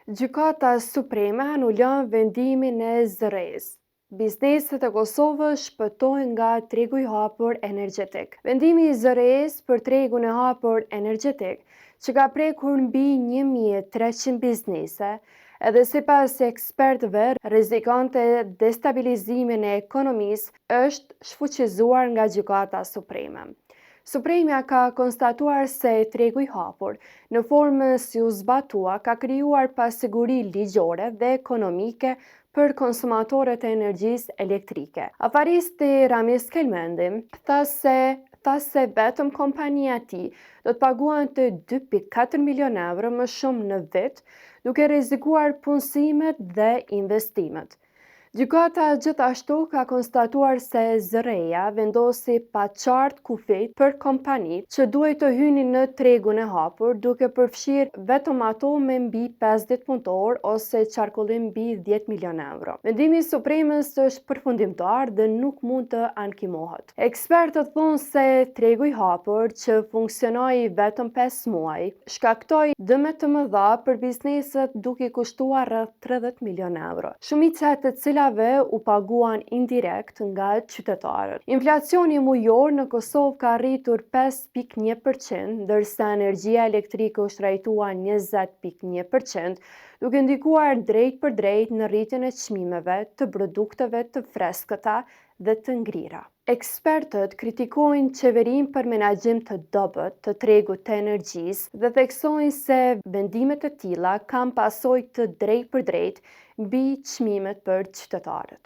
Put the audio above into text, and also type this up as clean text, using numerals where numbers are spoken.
Gjykata Supreme anulon vendimin e zërejës. Bizneset e Kosovës shpëtojnë nga tregu i hapur energjetik. Vendimi i zërejës për tregun e hapur energjetik, që ka prekur mbi 1.300 biznese, edhe sipas ekspertëve rrezikonte destabilizimin e ekonomisë, është shfuqizuar nga Gjykata Supreme. Supremja ka konstatuar se tregu i hapur, në formën si u zbatua, ka krijuar pasiguri ligjore dhe ekonomike për konsumatorët e energjisë elektrike. Afaristi Ramiz Kelmendi tha se vetëm kompania e tij do të paguante 2.4 milion euro më shumë në vit, duke rrezikuar punësimet dhe investimet. Gjykata gjithashtu ka konstatuar se zërreja vendosi pa qartë kufit për kompani që duhet të hynin në tregun e hapur, duke përfshirë vetëm ato me mbi 50 punëtor ose qarkullim mbi 10 milion euro. Vendimi i Supremës është përfundimtar dhe nuk mund të ankimohet. Ekspertët thonë se tregu i hapur, që funksionoi vetëm 5 muaj, shkaktoi dëme të mëdha për bizneset, duke kushtuar rreth 30 milion euro. Shumica të cilave u paguan indirekt nga qytetarët. Inflacioni mujor në Kosovë ka arritur 5.1%, ndërsa energjia elektrike u shtrajtua 20.1%, duke ndikuar drejt për drejt në rritjen e çmimeve të produkteve të freskëta dhe të ngrira. Ekspertët kritikojnë qeverinë për menaxhim të dobët të tregut të energjisë dhe theksojnë se vendimet e tilla kanë pasojë të drejtë për drejtë mbi çmimet për qytetarët.